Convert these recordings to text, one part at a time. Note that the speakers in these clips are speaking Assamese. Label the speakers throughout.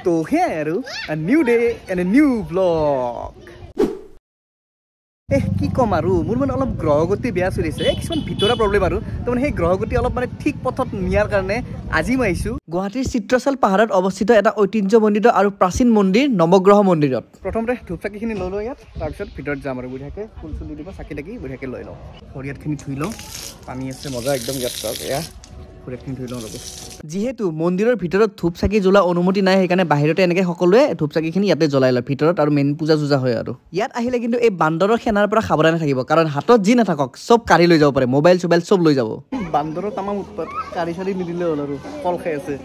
Speaker 1: তো সেয়াই আৰু new day and new blog কি ক'ম আৰু মোৰ মানে অলপ গ্ৰহগতি বেয়া চলিছে কিছুমান ভিতৰুৱা প্ৰব্লেম আৰু তো মানে সেই গ্ৰহগতি অলপ মানে ঠিক পথত নিয়াৰ কাৰণে আজি মই আহিছোঁ গুৱাহাটীৰ চিত্ৰশাল পাহাৰত অৱস্থিত এটা ঐতিহ্যমণ্ডিত আৰু প্ৰাচীন মন্দিৰ নৱগ্ৰহ মন্দিৰত প্ৰথমতে ধূপ চাকিখিনি লৈ লওঁ ইয়াত তাৰপিছত ভিতৰত যাম আৰু বঢ়িয়াকৈ ফুল চুল দি দিব চাকি তাকি বঢ়িয়াকৈ লৈ লওঁ শৰীৰখিনি ধুই লওঁ পানী আছে মজা একদম ইয়াত এয়া যিহেতু মন্দিৰৰ ভিতৰত ধূপ চাকি জ্বলা অনুমতি নাই সেইকাৰণে বাহিৰতে এনেকৈ সকলোৱে ধূপ চাকিখিনি ইয়াতে জ্বলাই লয় ভিতৰত আৰু মেইন পূজা চূজা হয় আৰু ইয়াত আহিলে কিন্তু এই বান্দৰৰ সেনাৰ পৰা সাৱধানে থাকিব কাৰণ হাতত যি নাথাকক চব কাঢ়ি লৈ যাব পাৰে মোবাইল চোবাইল চব লৈ যাব বান্দৰৰ তামাম উৎপাত কাঢ়ি চাৰি নিদিলে হ'ল আৰু কল খাই আছে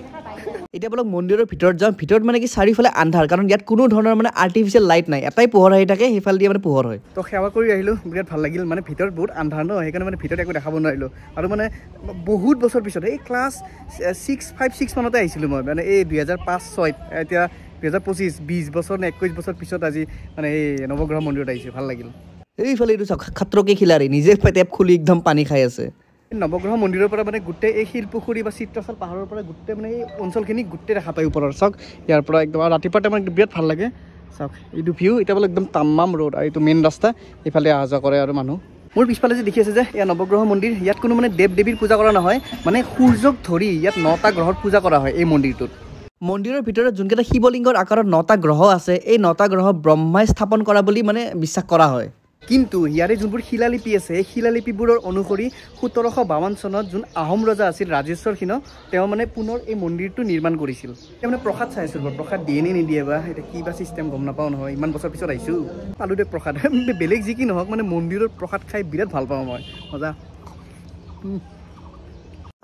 Speaker 1: এতিয়া বলক মন্দিৰৰ ভিতৰত যাওঁ ভিতৰত মানে কি চাৰিওফালে আন্ধাৰ কাৰণ ইয়াত কোনো ধৰণৰ মানে আৰ্টিফিচিয়েল লাইট নাই এটাই পোহৰ আহি থাকে সেইফালে দিয়ে মানে পোহৰ হয় তো সেৱা কৰি আহিলোঁ বিৰাট ভাল লাগিল মানে ভিতৰত বহুত আন্ধাৰ ন সেইকাৰণে মানে ভিতৰত একো দেখাব নোৱাৰিলোঁ আৰু মানে বহুত বছৰ পিছত এই ক্লাছ 6-5-6 মানতে আহিছিলোঁ মই মানে এই 2005-06 এতিয়া 2025 20 বছৰ নে 21 বছৰ পিছত আজি মানে এই নৱগ্ৰহ মন্দিৰত আহিছোঁ ভাল লাগিল এইফালে এইটো চাওক খাত্ৰকে খিলাৰী নিজে টেপ খুলি একদম পানী খাই আছে নৱগ্ৰহ মন্দিৰৰ পৰা মানে গোটেই এই শিলপুখুৰী বা চিত্ৰশাল পাহাৰৰ পৰা গোটেই মানে এই অঞ্চলখিনি গোটেই দেখা পায় ওপৰৰ চাওক ইয়াৰ পৰা একদম আৰু ৰাতিপুৱা টাইমত বিৰাট ভাল লাগে চাওক এইটো ভিউ এতিয়া বোলে একদম তামাম ৰ'দ আৰু এইটো মেইন ৰাস্তা এইফালে অহা যোৱা কৰে আৰু মানুহ মোৰ পিছফালে যে দেখি আছে যে এয়া নৱগ্ৰহ মন্দিৰ ইয়াত কোনো মানে দেৱ দেৱীৰ পূজা কৰা নহয় মানে সূৰ্যক ধৰি ইয়াত 9টা গ্ৰহৰ পূজা কৰা হয় এই মন্দিৰটোত মন্দিৰৰ ভিতৰত যোনকেইটা শিৱলিংগৰ আকাৰত 9টা গ্ৰহ আছে এই 9টা গ্ৰহ ব্ৰহ্মাই স্থাপন কৰা বুলি মানে বিশ্বাস কৰা হয় কিন্তু ইয়াৰে যোনবোৰ শিলালিপি আছে এই শিলালিপিবোৰৰ অনুসৰি 1752 চনত যোন আহোম ৰজা আছিল ৰাজেশ্বৰ সিংহ তেওঁ মানে পুনৰ এই মন্দিৰটো নিৰ্মাণ কৰিছিল তেওঁ মানে প্ৰসাদ চাইছিল প্ৰসাদ দিয়ে নে নিদিয়ে বা এটা কি বা চিষ্টেম গম নাপাওঁ নহয় ইমান বছৰ পিছত আহিছোঁ পালোঁ দে প্ৰসাদ বেলেগ যি কি নহওক মানে মন্দিৰৰ প্ৰসাদ খাই বিৰাট ভাল পাওঁ মই মজা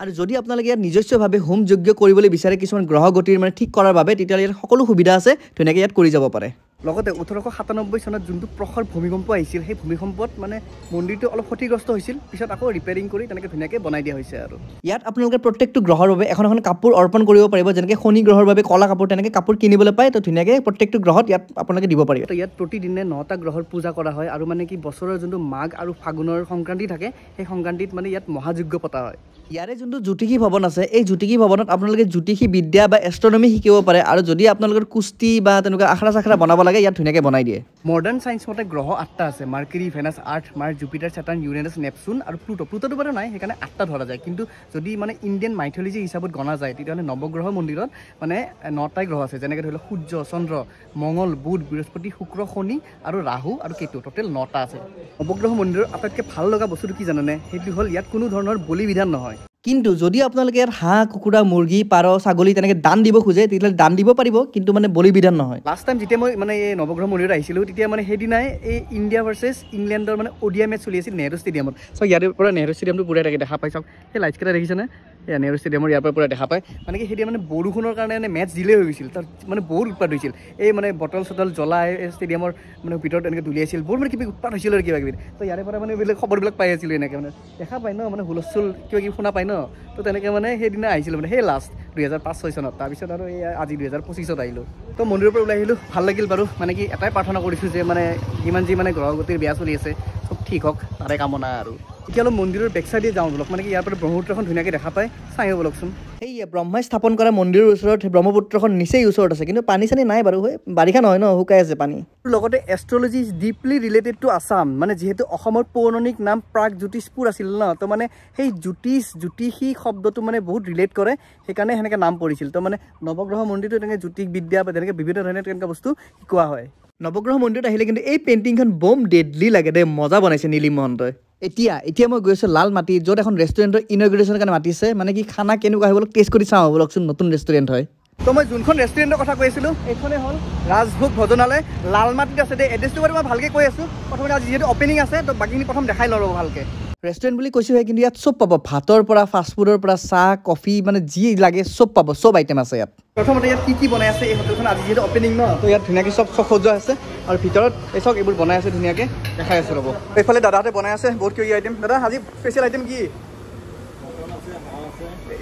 Speaker 1: আৰু যদি আপোনালোকে ইয়াত নিজস্বভাৱে হোম যজ্ঞ কৰিবলৈ বিচাৰে কিছুমান গ্ৰহ গতিৰ মানে ঠিক কৰাৰ বাবে তেতিয়াহ'লে ইয়াত সকলো সুবিধা আছে ধুনীয়াকৈ ইয়াত কৰি যাব পাৰে লগতে 1897 চনত যোনটো প্ৰখৰ ভূমিকম্প আহিছিল সেই ভূমিকম্পত মানে মন্দিৰটো অলপ ক্ষতিগ্ৰস্ত হৈছিল পিছত আকৌ ৰিপেয়াৰিং কৰি তেনেকৈ ধুনীয়াকৈ বনাই দিয়া হৈছে আৰু ইয়াত আপোনালোকে প্ৰত্যেকটো গ্ৰহৰ বাবে এখন এখন কাপোৰ অৰ্পণ কৰিব পাৰিব যেনেকৈ শনি গ্ৰহৰ বাবে কলা কাপোৰ তেনেকৈ কাপোৰ কিনিবলৈ পায় তো ধুনীয়াকৈ প্ৰত্যেকটো গ্ৰহত ইয়াত আপোনালোকে দিব পাৰিব তো ইয়াত প্ৰতিদিনে 9টা গ্ৰহৰ পূজা কৰা হয় আৰু মানে কি বছৰৰ যোনটো মাঘ আৰু ফাগুনৰ সংক্ৰান্তি থাকে সেই সংক্ৰান্তিত মানে ইয়াত মহাযজ্ঞ পতা হয় ইয়াৰে যোনটো জ্যোতিষী ভৱন আছে এই জ্যোতিষী ভৱনত আপোনালোকে জ্যোতিষী বিদ্যা বা এষ্ট্ৰনমি শিকিব পাৰে আৰু যদি আপোনালোকৰ কুস্তি বা তেনেকুৱা আখৰা চাখৰা বনাব লাগে ইয়াত ধুনীয়াকৈ বনাই দিয়ে মডাৰ্ণ চায়েন্স মতে গ্ৰহ 8টা আছে মাৰ্কুৰী ভেনাছ আৰ্থ মাৰ্চ জুপিটাৰ চেটাৰ্ণ ইউৰেনাছ নেপচুন আৰু প্লুটোটো বাৰু নাই সেইকাৰণে 8টা ধৰা যায় কিন্তু যদি মানে ইণ্ডিয়ান মাইথলজি হিচাপত গণা যায় তেতিয়াহ'লে নৱগ্ৰহ মন্দিৰত মানে 9টাই গ্ৰহ আছে যেনেকৈ ধৰি লওক সূৰ্য চন্দ্ৰ মংগল বুধ বৃহস্পতি শুক্ৰ শনি আৰু ৰাহু আৰু কেতু টোটেল 9টা আছে নৱগ্ৰহ মন্দিৰৰ আটাইতকৈ ভাল লগা বস্তুটো কি জানেনে সেইটো হ'ল ইয়াত কোনো ধৰণৰ বলি বিধান নহয় কিন্তু যদি আপোনালোকে ইয়াত হাঁহ কুকুৰা মুৰ্গী পাৰ ছাগলী তেনেকৈ দান দিব খোজে তেতিয়াহ'লে দান দিব পাৰিব কিন্তু মানে বলি বিধান নহয় লাষ্ট টাইম যেতিয়া মই মানে এই নৱগ্ৰহ মন্দিৰত আহিছিলোঁ তেতিয়া মানে সেইদিনাই এই ইণ্ডিয়া ভাৰ্চেছ ইংলেণ্ডৰ মানে ODI মেচ চলি আছিল নেহৰু ষ্টেডিয়ামত চাওক ইয়াৰ পৰা নেহৰু ষ্টেডিয়ামটো পুৰা দেখা পাই চাওক সেই লাইটকেইটা দেখিছেনে এয়া নেহৰু ষ্টেডিয়ামৰ ইয়াৰ পৰা পুৰা দেখা পায় মানে কি সেইদিনা মানে বৰষুণৰ কাৰণে মানে মেচ ডিলে হৈ গৈছিল তাত মানে বহুত উৎপাত হৈছিল এই মানে বটল চটল জ্বলাই ষ্টেডিয়ামৰ মানে ভিতৰত এনেকৈ দলিয়াইছিল বহুত মানে কিবা উৎপাত হৈছিল আৰু কিবা কিবি তো ইয়াৰে পৰা মানে এইবিলাক খবৰবিলাক পাই আছিলোঁ এনেকৈ মানে দেখা পায় ন মানে হুলস্থুল কিবা কিবি শুনা পায় ন তো তেনেকৈ মানে সেইদিনা আহিছিলোঁ মানে সেই লাষ্ট 2005-06 চনত তাৰপিছত আৰু এই আজি 2025ত আহিলোঁ তো মন্দিৰৰ পৰা ওলাই আহিলোঁ ভাল লাগিল বাৰু মানে কি এটাই প্ৰাৰ্থনা কৰিছোঁ যে মানে যিমান যি মানে গ্ৰহগতিৰ বেয়া চলি আছে চব ঠিক হওক তাৰে কামনা আৰু এতিয়া অলপ মন্দিৰৰ বেক চাইডে যাওঁ বলক মানে কি ইয়াৰ পৰা ব্ৰহ্মপুত্ৰখন ধুনীয়াকৈ দেখা পায় চাই বলকচোন এই ব্ৰহ্মাই স্থাপন কৰা মন্দিৰৰ ওচৰত ব্ৰহ্মপুত্ৰখন নিচেই ওচৰত আছে কিন্তু পানী চানী নাই বাৰু বাৰিষা নহয় ন শুকাই আছে পানী লগতে astrology is deeply related to Assam মানে যিহেতু অসমৰ পৌৰাণিক নাম প্ৰাগ জ্যোতিষপুৰ আছিল ন তো মানে সেই জ্যোতিষী শব্দটো মানে বহুত ৰিলেট কৰে সেইকাৰণে সেনেকৈ নাম পৰিছিল তো মানে নৱগ্ৰহ মন্দিৰটো তেনেকৈ জ্যোতিষ বিদ্যা বা তেনেকৈ বিভিন্ন ধৰণৰ তেনেকুৱা বস্তু শিকোৱা হয় নৱগ্ৰহ মন্দিৰত আহিলে কিন্তু এই পেইণ্টিংখন বম ডেডলি লাগে দেই মজা বনাইছে নীলিম মহন্তই এতিয়া মই গৈ আছোঁ লাল মাটি য'ত এখন ৰেষ্টুৰেণ্টৰ ইনগ্ৰেশ্যনৰ কাৰণে মাতিছে মানে কি খানা কেনেকুৱা হ'ব টেষ্ট কৰি চাওঁ বলকচোন নতুন ৰেষ্টুৰেণ্ট হয় তো মই যোনখন ৰেষ্টুৰেণ্টৰ কথা কৈ আছিলোঁ এইখনেই হ'ল ৰাজভোগ ভোজনালয় লাল মাটিত আছে দেই এড্ৰেছটো বাৰু মই ভালকৈ কৈ আছোঁ প্ৰথমতে আজি যিহেতু অপেনিং আছে তো বাকীখিনি প্ৰথম দেখাই লওঁ ভালকৈ ৰেষ্টুৰেণ্ট বুলি কৈছোঁহে কিন্তু ইয়াত চব পাব ভাতৰ পৰা ফাষ্টফুডৰ পৰা চাহ কফি মানে যি লাগে চব পাব চব আইটেম আছে ইয়াত প্ৰথমতে ইয়াত কি বনাই আছে এই হোটেলখন আজি যিহেতু অপেনিং ন তো ইয়াত ধুনীয়াকৈ চব সজোৱা আছে আৰু ভিতৰত এই চব এইবোৰ বনাই আছে ধুনীয়াকৈ দেখাই আছোঁ ৰ'ব এইফালে দাদাহঁতে বনাই আছে বহুত কিবা আইটেম দাদা আজি স্পেচিয়েল আইটেম কি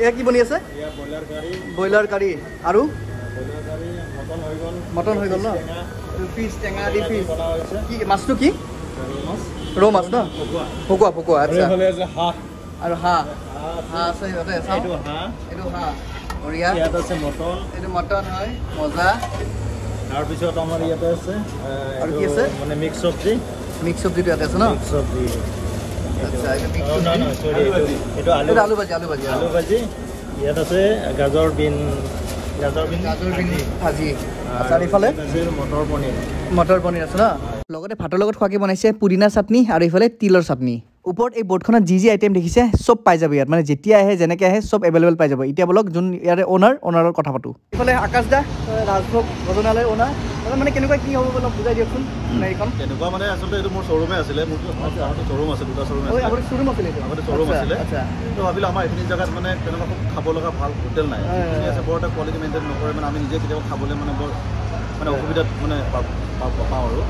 Speaker 1: এয়া কি বনি আছে ব্ৰইলাৰ কাৰী আৰু মটন হৈ গ'ল ন ফিছ টেঙা দি ফিছ কি মাছটো কি ৰৌ মাছ ন ভকুৱা আচ্ছা আৰু হাঁহ আছে এইটো হাঁহ বঢ়িয়া
Speaker 2: ইয়াত আছে মটন
Speaker 1: এইটো মটন হয় মজা
Speaker 2: তাৰপিছত আমাৰ ইয়াতে আছে
Speaker 1: আৰু কি আছে
Speaker 2: মানে মিক্স চব্জি
Speaker 1: ইয়াতে আছে ন
Speaker 2: মিক্স চব্জি
Speaker 1: আচ্ছা
Speaker 2: এইটো
Speaker 1: আলু ভাজি
Speaker 2: ইয়াত আছে গাজৰ বিন
Speaker 1: ভাজি আচ্ছা ইফালে মটৰ পনীৰ আছে ন লগতে ভাতৰ লগত খোৱাকে বনাইছে পুদিনা চাটনি আৰু ইফালে তিলৰ চাটনি ওপৰত এই বৰ্ডখনত যি আইটেম দেখিছে চব পাই যাব ইয়াত মানে যেতিয়া আহে যেনেকৈ আহে চব এভেইলেবল পাই যাব এতিয়া বলক যোন ইয়াৰে অনাৰৰ কথা পাতোঁ ইফালে আকাশ দা ৰাজভোগ ভোজনালয় অনাৰ মানে কেনেকুৱা কি হ'ব অলপ বুজাই দিয়কচোন এইখন
Speaker 2: কেনেকুৱা মানে আচলতে এইটো মোৰ শ্বৰুমে আছিলে মোৰতো শ্বৰুম আছে দুটা শ্বৰুম আছে
Speaker 1: আগতে শ্বৰুম আছিলে
Speaker 2: আগতে শ্বৰুম আছিলে তো ভাবিলোঁ আমাৰ এইখিনি জেগাত মানে তেনেকুৱা খুব খাব লগা ভাল হোটেল নাই যিখিনি আছে বৰ এটা কোৱালিটি মেইনটেইন নকৰে মানে আমি নিজে কেতিয়াবা খাবলৈ মানে বৰ মানে অসুবিধাত মানে পাওঁ আৰু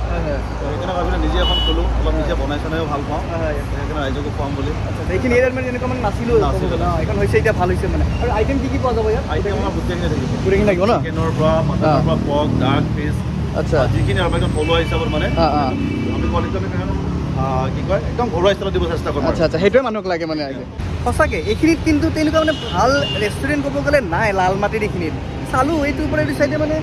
Speaker 2: সেইকাৰণে ভাবিলোঁ নিজে এখন খোলোঁ অলপ নিজে বনাই চনাইও ভাল পাওঁ সেইকাৰণে ৰাইজকো খুৱাম বুলি
Speaker 1: এইখিনি এৰিয়াত মানে এনেকুৱা মানে নাছিলোঁ এইখন হৈছে এতিয়া ভাল হৈছে মানে আৰু আইটেম কি পোৱা যাব ইয়াত
Speaker 2: আইটেম আমাৰ গোটেইখিনি থাকিব
Speaker 1: থাকিব ন
Speaker 2: চিকেনৰ পৰা মাটনৰ পৰা পৰ্ক ডাৰ্ক ফিছ আচ্ছা যিখিনি আমাৰ একদম থলুৱা হিচাপত মানে আমি কোৱালিটি কি কয় একদম ঘৰুৱা ষ্টাইলত দিব চেষ্টা কৰোঁ
Speaker 1: আচ্ছা সেইটোৱে মানুহক লাগে মানে সঁচাকৈ এইখিনিত কিন্তু তেনেকুৱা মানে ভাল ৰেষ্টুৰেণ্ট ক'ব গ'লে নাই লালমাটিৰ এইখিনিত চালোঁ এইটোৰ পৰা এইটো চাইডে মানে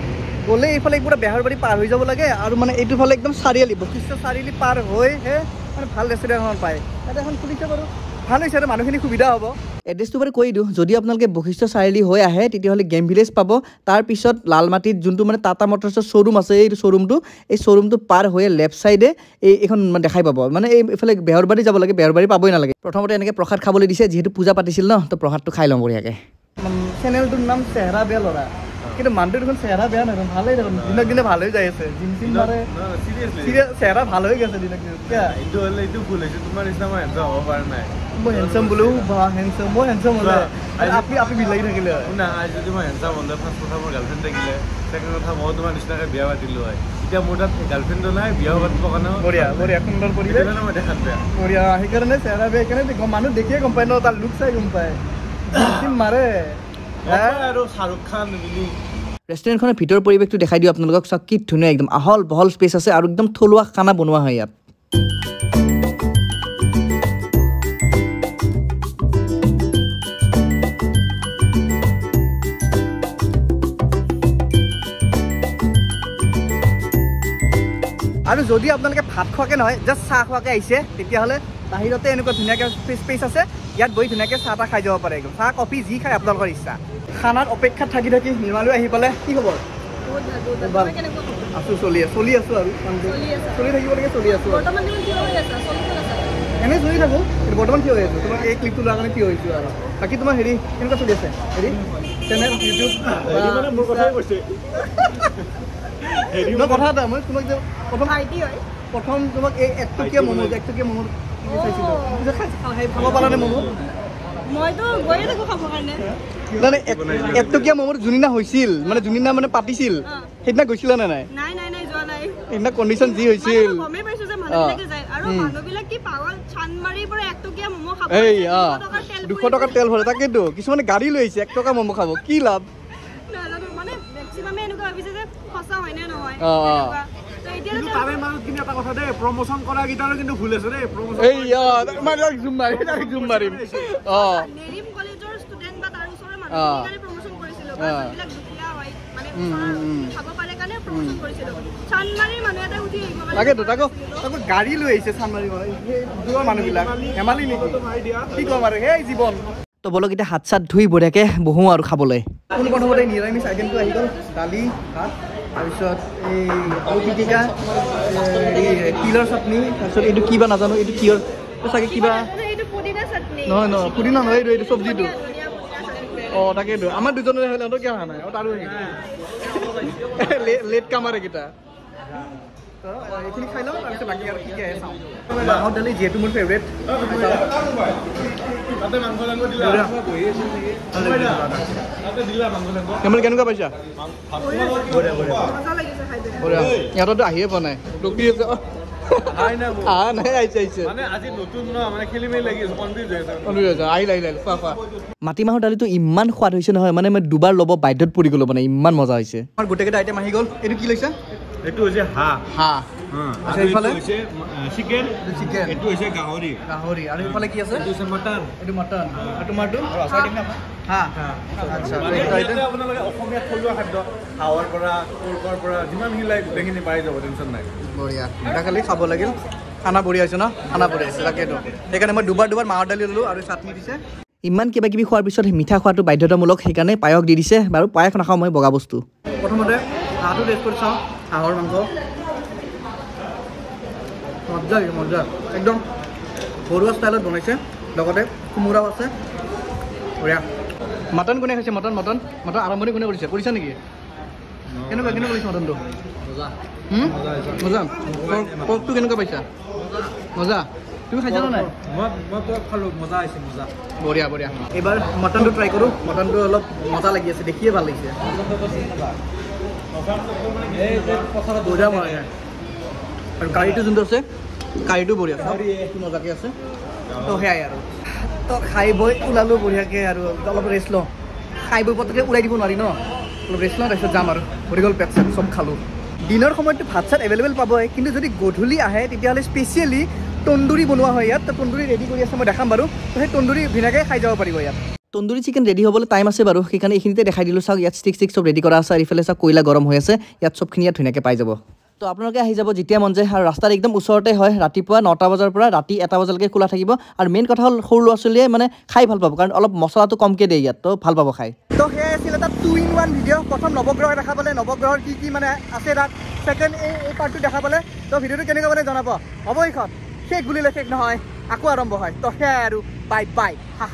Speaker 1: গ'লে এইফালে পুৰা বেহাৰবাৰী পাৰ হৈ যাব লাগে আৰু মানে এইটো ফালে একদম চাৰিআলি বশিষ্ঠ চাৰিআলি পাৰ হৈহে মানে ভাল ৰেষ্টুৰেণ্ট এখন পায় তাতে এখন খুলিছে বাৰু ভাল হৈছে আৰু মানুহখিনি সুবিধা হ'ব এড্ৰেছটো বাৰু কৈ দিওঁ যদি আপোনালোকে বশিষ্ঠ চাৰিআলি হৈ আহে তেতিয়াহ'লে গেম ভিলেজ পাব তাৰপিছত লালমাটিত যোনটো মানে টাটা মটৰ্ছৰ শ্বৰুম আছে এই শ্বৰুমটো পাৰ হৈ লেফ্ট ছাইডে এইখন মানে দেখাই পাব মানে এইফালে বেহৰবাৰী যাব লাগে বেহৰবাৰী পাবই নালাগে প্ৰথমতে এনেকৈ প্ৰসাদ খাবলৈ দিছে যিহেতু পূজা পাতিছিল ন তো প্ৰসাদটো খাই ল'ম বঢ়িয়াকৈ চেনেলটোৰ নাম চেহেৰা বেয়া ল'ৰা কিন্তু মানুহটো দেখোন চেহেৰা বেয়া নহয় ভালেই দেখোন দিনক দিনে ভাল হৈ যাই আছে জিম চিম মাৰে চেহেৰা ভাল হৈ গৈছে দিনক দিনে
Speaker 2: এইটো হ'লে এইটো ভুল হৈছে তোমাৰ নিচিনা মই হেণ্ডচাম হ'ব পৰা নাই
Speaker 1: মই হেণ্ডচাম বোলো বা হেণ্ডচাম মই হেণ্ডচাম হ'লে আপুনি বিলাগি থাকিলে হয়
Speaker 2: শুনা যদি মই হেণ্ডচাম হ'লে ফাৰ্ষ্ট কথা মোৰ গাৰ্লফ্ৰেণ্ড থাকিলে ছেকেণ্ড কথা মই তোমাৰ নিচিনাকৈ বিয়া পাতিলোঁ হয় এতিয়া মোৰ তাত গাৰ্লফ্ৰেণ্ডো নাই বিয়াও পাতিবৰ কাৰণে
Speaker 1: বঢ়িয়া সুন্দৰ পৰিৱেশ
Speaker 2: মই দেখাত বেয়া
Speaker 1: বঢ়িয়া সেইকাৰণে চেহেৰা বেয়া সেইকাৰণে মানুহ দেখিয়ে গম পায় ন তাৰ লুক চাই গম পায় জিম মাৰে
Speaker 2: আৰু শ্বাহৰুখ খান মিলি
Speaker 1: ৰেষ্টুৰেণ্টখনৰ ভিতৰৰ পৰিৱেশটো দেখাই দিওঁ আপোনালোকক চাওক কি ধুনীয়া একদম আহল বহল স্পেচ আছে আৰু একদম থলুৱা খানা বনোৱা হয় ইয়াত আৰু যদি আপোনালোকে ভাত খোৱাকৈ নহয় জাষ্ট চাহ খোৱাকৈ আহিছে তেতিয়াহ'লে বাহিৰতে এনেকুৱা ধুনীয়াকৈ স্পেচ আছে ইয়াত বহি ধুনীয়াকৈ চাহ তাহ খাই যাব পাৰে একদম চাহ কফি যি খায় আপোনালোকৰ ইচ্ছা খানাত অপেক্ষাত থাকি নিৰ্মালৈ আহি পালে কি খবৰ আছোঁ চলি আছোঁ আৰু চলি থাকিব লাগে চলি আছোঁ এনেই চলি থাকোঁ কিন্তু বৰ্তমান থিয় হৈ আছোঁ তোমাক এই ক্লিপটো লোৱাৰ কাৰণে থিয় হৈছোঁ আৰু বাকী তোমাৰ হেৰি কেনেকুৱা চলি আছে হেৰি চেনেল ইউটিউব
Speaker 2: মোৰ কথাই কৈছে
Speaker 1: কথা এটা মই তোমাক যে প্ৰথম তোমাক এই একটকীয়া ম'ম' চাইছিলোঁ খাব পালানে ম'ম'
Speaker 3: মইতো গৈয়ে থাকোঁ খাবৰ কাৰণে
Speaker 1: মানে একটকীয়া ম'মৰ যোনদিনা হৈছিল মানে যোনদিনা মানে পাতিছিল সেইদিনা গৈছিলা নে নাই
Speaker 3: নাই যোৱা নাই
Speaker 1: সেইদিনা কণ্ডিশ্যন যি হৈছিল
Speaker 3: গমেই পাইছোঁ যে মানুহবিলাকে যায় আৰু মানুহবিলাক কি পাগল চানমাৰীৰ পৰা 1 টকীয়া ম'ম' খাব
Speaker 1: 200 টকাৰ তেল ভৰে তাকেতো কিছুমানে গাড়ী লৈ আহিছে 1 টকা ম'ম' খাব কি লাভ
Speaker 3: নাজানো মানে মেক্সিমামে এনেকুৱা ভাবিছে যে সঁচা হয়নে নহয়
Speaker 2: তাৰে মাজত কিন্তু এটা কথা দেই প্ৰমোচন কৰা কেইটাৰো কিন্তু ভুল আছে দেই
Speaker 3: নেৰিম কলেজৰ ষ্টুডেণ্ট বা তাৰ ওচৰৰ মানুহবিলাকে প্ৰমোচন কৰিছিলোঁ যোনবিলাক দুখীয়া হয় মানে খাব পাৰে কাৰণে প্ৰমোচন কৰিছিলোঁ চানমাৰীৰ মানুহ এটা উঠি আহিব
Speaker 1: তাকেতো তাকো গাড়ী লৈ আহিছে চানমাৰী দূৰৰ মানুহবিলাক ধেমালি নেকি কি ক'ম আৰু সেই জীৱন তো বলক এতিয়া হাত চাত ধুই বঢ়িয়াকৈ বহোঁ আৰু খাবলৈ প্ৰথমতে নিৰামিষ আইটেমটো আহি গ'ল দালি ভাত তাৰপিছত এই আলু পিটিকা তিলৰ চাটনি তাৰপিছত এইটো কিবা নাজানো এইটো কিহৰ চাগে কিবা নহয় পুদিনা নহয় এইটো চব্জিটো তাকেইতো আমাৰ দুজনৰে হ'লে সিহঁতৰ কিয় অহা নাই তাৰো লেট কামাৰ এইকেইটা এইখিনি খাই লওঁ তাৰপিছত বাকী আৰু কি কি আহে চাওঁ মাহৰ দালি যিহেতু মোৰ ফেভৰেট কেনেকুৱা পাইছা ইহঁততো আহিয়ে পোৱা নাই ৰখি আছে মাটিমাহৰ দালিটো ইমান সোৱাদ হৈছে নহয় মানে মই দুবাৰ ল'ব বাধ্যত পৰি গ'লো মানে ইমান মজা হৈছে আমাৰ গোটেইকেইটা আইটেম আহি গ'ল এইটো কি লৈছা
Speaker 2: এইটো হৈছে হাঁহ
Speaker 1: আচ্ছা এইফালে
Speaker 2: চিকেন
Speaker 1: চিকেন
Speaker 2: এইটো হৈছে গাহৰি
Speaker 1: গাহৰি আৰু এইফালে কি আছে
Speaker 2: এইটো হৈছে মটন
Speaker 1: এইটো মটন আৰু তোমাৰটো হা আচ্ছা
Speaker 2: আপোনালোকে অসমীয়া থলুৱা খাদ্য হাঁহৰ পৰা পৰ্কৰ পৰা যিমানখিনি লাগে গোটেইখিনি পাই যাব টেনশ্যন নাই
Speaker 1: বঢ়িয়া এটা খালি খাব লাগিল খানা বঢ়িয়া হৈছে ন খানা বঢ়িয়া হৈছে তাকেতো সেইকাৰণে মই দুবাৰ মাহৰ দালি ল'লোঁ আৰু চাটনি দিছে ইমান কিবা কিবি খোৱাৰ পিছত মিঠা খোৱাটো বাধ্যতামূলক সেইকাৰণে পায়স দি দিছে বাৰু পায়স নাখাওঁ মই বগা বস্তু প্ৰথমতে হাঁহটো টেষ্ট কৰি চাওঁ হাঁহৰ মাংস মজা মজা একদম ঘৰুৱা ষ্টাইলত বনাইছে লগতে কোমোৰাও আছে বঢ়িয়া মটন কোনে খাইছে মটন আৰম্ভণি কোনে কৰিছে নেকি কেনেকুৱা কৰিছে মটনটো মজা পৰ্কটো কেনেকুৱা পাইছা মজা তুমি খাইছা নাই
Speaker 2: মই পৰ্ক খালোঁ মজা আহিছে মজা
Speaker 1: বঢ়িয়া এইবাৰ মটনটো ট্ৰাই কৰোঁ মটনটো অলপ মজা লাগি আছে দেখিয়ে ভাল লাগিছে বঢ়িয়া বনাইছে আৰু কাৰীটো যোনটো আছে কাৰীটো বঢ়িয়া মজাকৈ আছে তো সেয়াই আৰু তো খাই বৈ ওলালোঁ বঢ়িয়াকৈ আৰু অলপ ৰেষ্ট লওঁ খাই বৈ পটককৈ ওলাই দিব নোৱাৰি ন অলপ ৰেষ্ট লওঁ তাৰপিছত যাম আৰু ভৰি গ'ল পেট চেট চব খালোঁ দিনৰ সময়ততো ভাত চাত এভেইলেবল পাবই কিন্তু যদি গধূলি আহে তেতিয়াহ'লে স্পেচিয়েলি তন্দুৰী বনোৱা হয় ইয়াত তো তন্দুৰী ৰেডি কৰি আছে মই দেখাম বাৰু তো সেই তন্দুৰী ধুনীয়াকৈ খাই যাব পাৰিব ইয়াত তন্দুৰী চিকেন ৰেডি হ'বলৈ টাইম আছে বাৰু সেইকাৰণে এইখিনিতে দেখাই দিলোঁ চাওক ইয়াত ষ্টিক চব ৰেডি কৰা আছে আৰু ইফালে চাওক কয়লা গৰম হৈ আছে ইয়াত চবখিনি ইয়াত ধুনীয়াকৈ পাই যাব তো আপোনালোকে আহি যাব যেতিয়া মন যায় আৰু ৰাস্তাৰ একদম ওচৰতে হয় ৰাতিপুৱা 9টা বজাৰ পৰা ৰাতি 1টা বজালৈকে খোলা থাকিব আৰু মেইন কথা হ'ল সৰু ল'ৰা ছোৱালীয়ে মানে খাই ভাল পাব কাৰণ অলপ মছলাটো কমকৈ দিয়ে ইয়াত তো ভাল পাব খাই তো সেয়াই আছিল এটা 2-in-1 ভিডিঅ' প্ৰথম নৱগ্ৰহ দেখা পালে নৱগ্ৰহৰ কি মানে আছে তাত ছেকেণ্ড এই পাৰ্টটো দেখা পালে তো ভিডিঅ'টো কেনেকুৱা মানে জনাব হ'ব এইখন শেষ বুলিলে শেষ নহয় আকৌ আৰম্ভ হয় তো সেয়াই আৰু বাই হা